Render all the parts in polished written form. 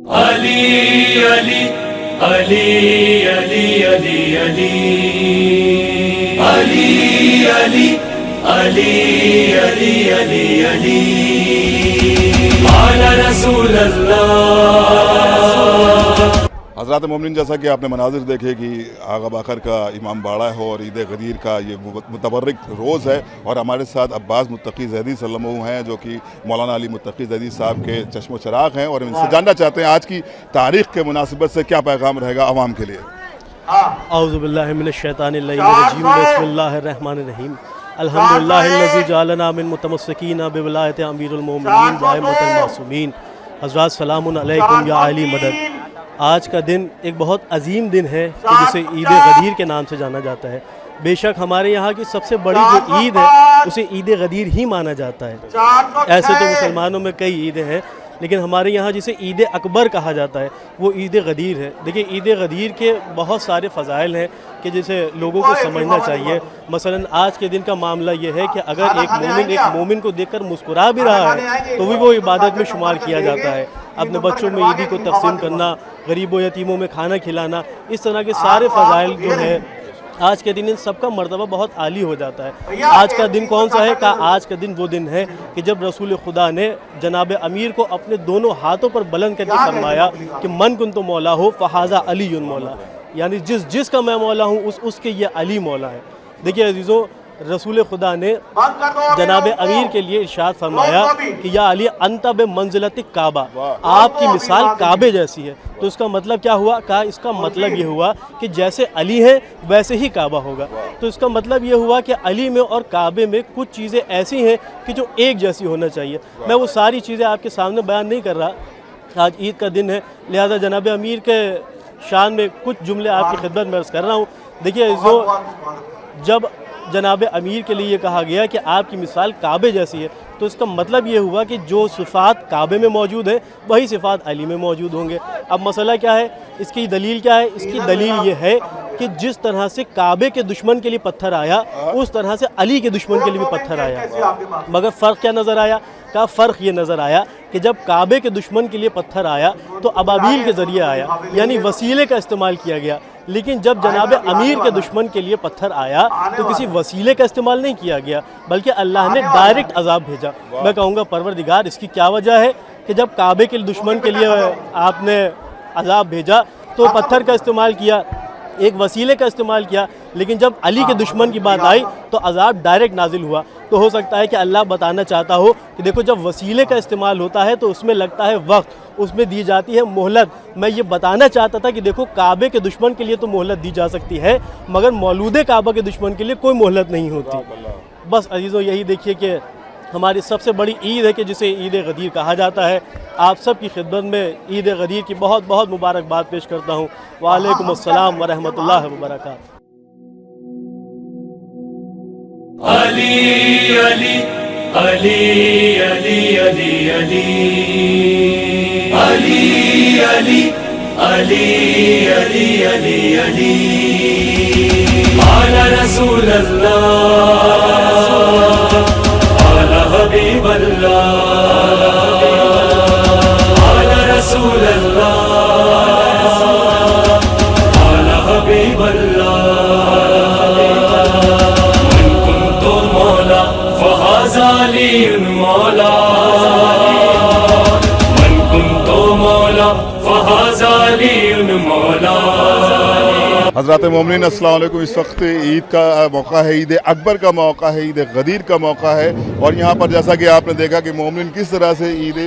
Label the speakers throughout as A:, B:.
A: علی علی علی علی علی علی علی علی علی علی علی علی قال رسول اللہ۔
B: حضرات مومنین، جیسا کہ آپ نے مناظر دیکھے کہ آغا باقر کا امام باڑہ ہے اور عید غدیر کا یہ متبرک روز ہے، اور ہمارے ساتھ عباس متقی زیدی صلی اللہ علیہ وسلم ہیں جو کہ مولانا علی متقی زیدی صاحب کے چشم و چراغ ہیں، اور ان سے جاننا چاہتے ہیں آج کی تاریخ کے مناسبت سے کیا پیغام رہے گا عوام کے لیے۔
C: اعوذ باللہ من الشیطان الرجیم، بسم اللہ الرحمن الرحیم، الحمدللہ الذی جعلنا من متمسکین بولایت امیر المومنین وائمۃ المعصومین۔ حضرات سلام علیکم یا علی مدد۔ آج کا دن ایک بہت عظیم دن ہے کہ جسے عید غدیر کے نام سے جانا جاتا ہے۔ بے شک ہمارے یہاں کی سب سے بڑی جو عید ہے اسے عید غدیر ہی مانا جاتا ہے۔ ایسے تو مسلمانوں میں کئی عیدیں ہیں، لیکن ہمارے یہاں جسے عید اکبر کہا جاتا ہے وہ عید غدیر ہے۔ دیکھیں، عید غدیر کے بہت سارے فضائل ہیں کہ جسے لوگوں کو سمجھنا چاہیے۔ مثلا آج کے دن کا معاملہ یہ ہے کہ اگر ایک مومن کو دیکھ کر مسکرا بھی رہا ہے تو بھی وہ عبادت میں شمار کیا جاتا ہے۔ اپنے بچوں میں عیدی کو تقسیم کرنا، غریب و یتیموں میں کھانا کھلانا، اس طرح کے سارے فضائل جو ہے آج کے دن ان سب کا مرتبہ بہت عالی ہو جاتا ہے۔ آج کا دن کون سا ہے؟ آج کا دن وہ دن ہے کہ جب رسول خدا نے جناب امیر کو اپنے دونوں ہاتھوں پر بلند کر کے فرمایا کہ من کنت مولا ہو فہذا علی مولا، یعنی جس کا میں مولا ہوں اس کے یہ علی مولا ہے۔ دیکھیے عزیزوں، رسول خدا نے جناب امیر کے لیے ارشاد فرمایا کہ یا علی انت بمنزلت کعبہ، آپ کی مثال کعبے جیسی ہے۔ تو اس کا مطلب کیا ہوا؟ کہا اس کا مطلب یہ ہوا کہ جیسے علی ہے ویسے ہی کعبہ ہوگا۔ تو اس کا مطلب یہ ہوا کہ علی میں اور کعبے میں کچھ چیزیں ایسی ہیں کہ جو ایک جیسی ہونا چاہیے۔ میں وہ ساری چیزیں آپ کے سامنے بیان نہیں کر رہا، آج عید کا دن ہے، لہذا جناب امیر کے شان میں کچھ جملے آپ کی خدمت میں عرض کر رہا ہوں۔ دیکھیے عزیزو، جب جناب امیر کے لیے یہ کہا گیا کہ آپ کی مثال کعبے جیسی ہے تو اس کا مطلب یہ ہوا کہ جو صفات کعبے میں موجود ہیں وہی صفات علی میں موجود ہوں گے۔ اب مسئلہ کیا ہے؟ اس کی دلیل کیا ہے؟ اس کی دلیل یہ ہے کہ جس طرح سے کعبے کے دشمن کے لیے پتھر آیا اس طرح سے علی کے دشمن کے لیے بھی پتھر آیا، مگر فرق کیا نظر آیا؟ کا فرق یہ نظر آیا کہ جب کعبے کے دشمن کے لیے پتھر آیا تو ابابیل کے ذریعے آیا، یعنی وسیلے کا استعمال کیا گیا، لیکن جب جناب امیر کے دشمن کے لیے پتھر آیا تو کسی وسیلے کا استعمال نہیں کیا گیا بلکہ اللہ نے ڈائریکٹ عذاب بھیجا۔ میں کہوں گا پروردگار اس کی کیا وجہ ہے کہ جب کعبے کے دشمن کے لیے آپ نے عذاب بھیجا تو پتھر کا استعمال کیا، ایک وسیلے کا استعمال کیا، لیکن جب علی کے دشمن کی بات آئی تو عذاب ڈائریکٹ نازل ہوا۔ تو ہو سکتا ہے کہ اللہ بتانا چاہتا ہو کہ دیکھو جب وسیلے کا استعمال ہوتا ہے تو اس میں لگتا ہے وقت، اس میں دی جاتی ہے مہلت۔ میں یہ بتانا چاہتا تھا کہ دیکھو کعبے کے دشمن کے لیے تو مہلت دی جا سکتی ہے مگر مولود کعبہ کے دشمن کے لیے کوئی مہلت نہیں ہوتی۔ بس عزیزوں، یہی دیکھیے کہ ہماری سب سے بڑی عید ہے کہ جسے عید غدیر کہا جاتا ہے۔ آپ سب کی خدمت میں عید غدیر کی بہت بہت مبارکباد پیش کرتا ہوں۔ وعلیکم السلام ورحمۃ اللہ وبرکاتہ۔
A: علی علی علی علی علی علی علی علی علی علی علی علی قال رسول اللہ، قال حبیب اللہ، قال رسول اللہ، قال حبیب اللہ، علی مولا، من کنت مولا فہذا علی مولا۔
B: حضرات مومنین السلام علیکم۔ اس وقت عید کا موقع ہے، عید اکبر کا موقع ہے، عید غدیر کا موقع ہے، اور یہاں پر جیسا کہ آپ نے دیکھا کہ مومنین کس طرح سے عید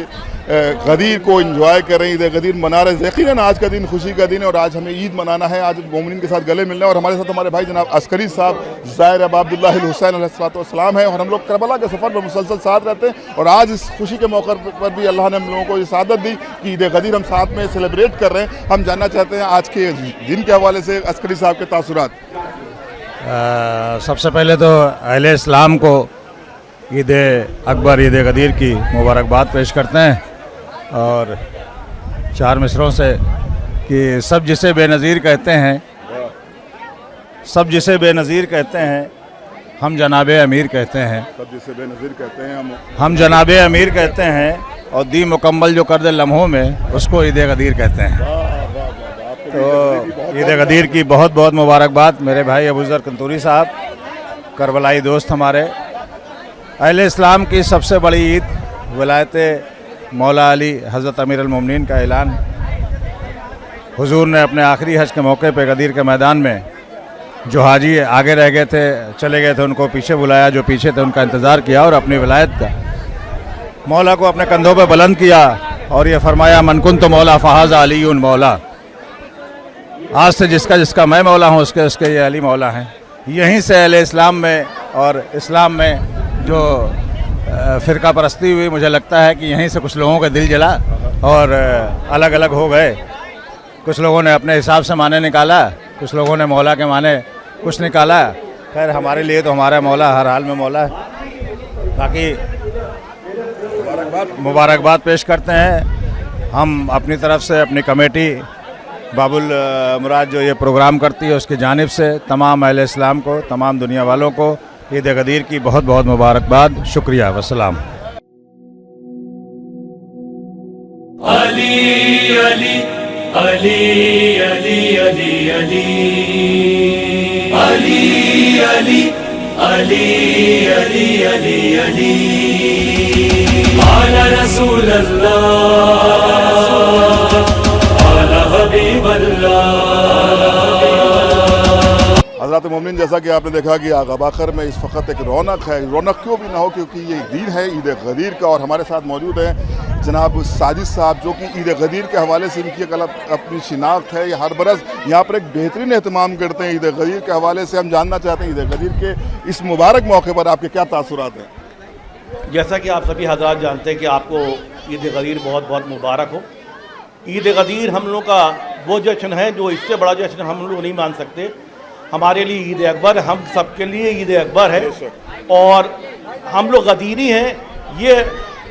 B: غدیر کو انجوائے کر رہے ہیں، عید غدیر منا رہے ہیں۔ یقیناً آج کا دن خوشی کا دن ہے اور آج ہمیں عید منانا ہے، آج مومنین کے ساتھ گلے ملنا ہے، اور ہمارے ساتھ ہمارے بھائی جناب عسکری صاحب ظاہر ابا عبداللہ الحسین علیہ السلام ہیں، اور ہم لوگ کربلا کے سفر میں مسلسل ساتھ رہتے ہیں، اور آج اس خوشی کے موقع پر بھی اللہ نے ہم لوگوں کو یہ سعادت دی کہ عید غدیر ہم ساتھ میں سیلیبریٹ کر رہے ہیں۔ ہم جاننا چاہتے ہیں آج کے دن کے حوالے سے عسکری صاحب کے تاثرات۔
D: سب سے پہلے تو اہل اسلام کو عید اکبر عید غدیر کی مبارکباد پیش کرتے ہیں، اور چار مصروں سے کہ سب جسے بے نظیر کہتے ہیں، سب جسے بے نظیر کہتے ہیں ہم جناب امیر کہتے ہیں،
B: سب جسے بے نظیر کہتے ہیں
D: ہم جناب امیر کہتے ہیں، اور دی مکمل جو کر دے لمحوں میں، اس کو عید غدیر کہتے ہیں۔ تو عید غدیر کی بہت بہت مبارکباد میرے بھائی ابوذر کنتوری صاحب، کربلائی دوست ہمارے۔ اہل اسلام کی سب سے بڑی عید ولایت مولا علی حضرت امیر المومنین کا اعلان حضور نے اپنے آخری حج کے موقع پہ غدیر کے میدان میں جو حاجی آگے رہ گئے تھے، چلے گئے تھے، ان کو پیچھے بلایا، جو پیچھے تھے ان کا انتظار کیا اور اپنی ولایت کا مولا کو اپنے کندھوں پہ بلند کیا اور یہ فرمایا من کنت مولا فہذا علی مولا، آج سے جس کا میں مولا ہوں، اس کے یہ علی مولا ہیں۔ یہیں سے اہل اسلام میں اور اسلام میں جو فرقہ پرستی ہوئی، مجھے لگتا ہے کہ یہیں سے کچھ لوگوں کا دل جلا اور الگ الگ ہو گئے۔ کچھ لوگوں نے اپنے حساب سے معنی نکالا، کچھ لوگوں نے مولا کے معنی کچھ نکالا۔ خیر ہمارے لیے تو ہمارا مولا ہر حال میں مولا ہے۔ باقی مبارکباد پیش کرتے ہیں ہم اپنی طرف سے، اپنی کمیٹی باب المراد جو یہ پروگرام کرتی ہے اس کی جانب سے تمام اہل اسلام کو، تمام دنیا والوں کو عید غدیر کی بہت بہت مبارکباد۔ شکریہ، والسلام۔
A: علی علی علی علی علی علی علی علی علی علی علی علی اعلی رسول اللہ، اعلی حبیب اللہ۔
B: حضرات مومنین، جیسا کہ آپ نے دیکھا کہ آغا باقر میں اس وقت ایک رونق ہے، رونق کیوں بھی نہ ہو کیونکہ یہ دن ہے عید غدیر کا، اور ہمارے ساتھ موجود ہیں جناب ساجد صاحب جو کہ عید غدیر کے حوالے سے ان کی اپنی شناخت ہے۔ یہ ہر برس یہاں پر ایک بہترین اہتمام کرتے ہیں عید غدیر کے حوالے سے۔ ہم جاننا چاہتے ہیں عید غدیر کے اس مبارک موقع پر آپ کے کیا تاثرات ہیں؟
E: جیسا کہ آپ سبھی حضرات جانتے ہیں کہ آپ کو عید غدیر بہت بہت مبارک ہو۔ عید غدیر ہم لوگ کا وہ جشن ہے جو اس سے بڑا جشن ہم لوگ نہیں مان سکتے۔ ہمارے لیے عید اکبر، ہم سب کے لیے عید اکبر ہے، اور ہم لوگ غدیری ہیں۔ یہ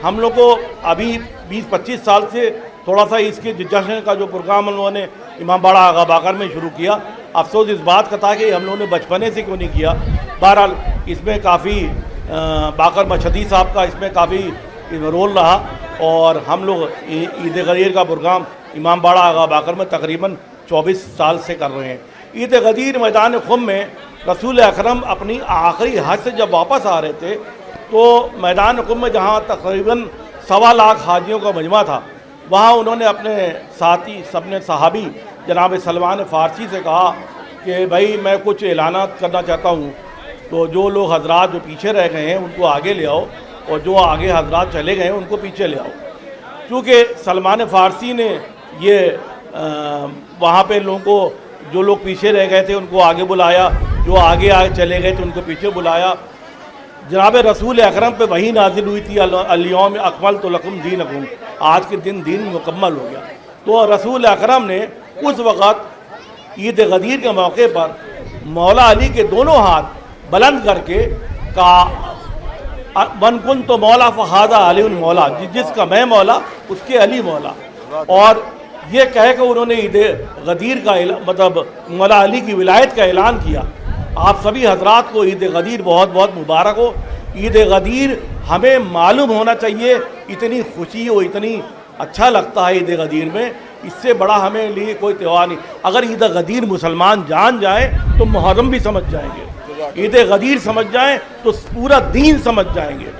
E: ہم لوگ کو ابھی 20-25 سال سے تھوڑا سا اس کے جشن کا جو پروگرام ہم لوگوں نے امام باڑہ آغا باقر میں شروع کیا۔ افسوس اس بات کا تھا کہ ہم لوگوں نے بچپنے سے کیوں نہیں کیا۔ بہرحال اس میں کافی باقر مشہدی صاحب کا اس میں کافی رول رہا، اور ہم لوگ عید غدیر کا پروگرام امام باڑہ آغا باقر میں تقریباً 24 سال سے کر رہے ہیں۔ عید غدیر میدان خم میں رسول اکرم اپنی آخری حج سے جب واپس آ رہے تھے تو میدان خم میں جہاں تقریباً 1.25 لاکھ حاجیوں کا مجمع تھا، وہاں انہوں نے اپنے ساتھی اپنے صحابی جناب سلمان فارسی سے کہا کہ بھائی میں کچھ اعلانات کرنا چاہتا ہوں، تو جو لوگ حضرات جو پیچھے رہ گئے ہیں ان کو آگے لے آؤ، اور جو آگے حضرات چلے گئے ہیں ان کو پیچھے لے آؤ۔ کیونکہ سلمان فارسی نے یہ وہاں پہ لوگوں کو، جو لوگ پیچھے رہ گئے تھے ان کو آگے بلایا، جو آگے چلے گئے تھے ان کو پیچھے بلایا۔ جناب رسول اکرم پہ وہی نازل ہوئی تھی الیوم اکملت لکم دینکم، آج کے دین مکمل ہو گیا۔ تو رسول اکرم نے اس وقت عید غدیر کے موقع پر مولا علی کے دونوں ہاتھ بلند کر کے کہا من کنت مولا فہذا علی مولا، جس کا میں مولا اس کے علی مولا، اور یہ کہہ کہ انہوں نے عید غدیر کا مطلب مولا علی کی ولایت کا اعلان کیا۔ آپ سبھی حضرات کو عید غدیر بہت بہت مبارک ہو۔ عید غدیر ہمیں معلوم ہونا چاہیے، اتنی خوشی اور اتنی اچھا لگتا ہے عید غدیر میں، اس سے بڑا ہمیں لیے کوئی تہوار نہیں۔ اگر عید غدیر مسلمان جان جائیں تو محرم بھی سمجھ جائیں گے، عید غدیر سمجھ جائیں تو پورا دین سمجھ جائیں گے۔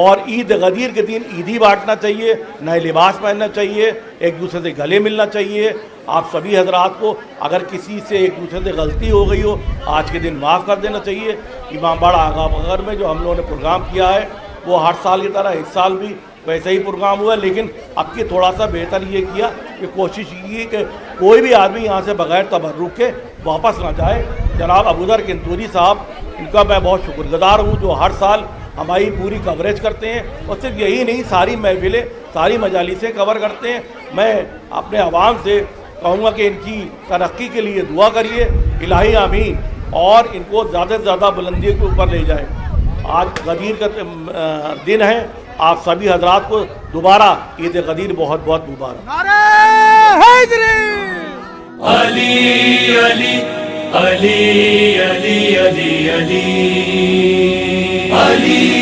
E: اور عید غدیر کے دن عیدی بانٹنا چاہیے، نئے لباس پہننا چاہیے، ایک دوسرے سے گلے ملنا چاہیے۔ آپ سبھی حضرات کو اگر کسی سے ایک دوسرے سے غلطی ہو گئی ہو آج کے دن معاف کر دینا چاہیے۔ امام باڑہ آغا باقر میں جو ہم لوگوں نے پروگرام کیا ہے وہ ہر سال کی طرح اس سال بھی ویسے ہی پروگرام ہوا ہے، لیکن اب کی تھوڑا سا بہتر یہ کیا کہ کوشش کی کہ کوئی بھی آدمی یہاں سے بغیر تبرک کے واپس نہ جائے۔ جناب ابوذر کنتوری صاحب، ان کا میں بہت شکر گزار ہوں جو ہر سال ہماری پوری کوریج کرتے ہیں، اور صرف یہی نہیں ساری محفلیں ساری مجالسیں کور کرتے ہیں۔ میں اپنے عوام سے کہوں گا کہ ان کی ترقی کے لیے دعا کریے، الہی آمین، اور ان کو زیادہ سے زیادہ بلندی کے اوپر لے جائیں۔ آج غدیر کا دن ہے، آپ سبھی حضرات کو دوبارہ عید غدیر بہت بہت مبارک۔
A: علی علی علی علی علی علی علی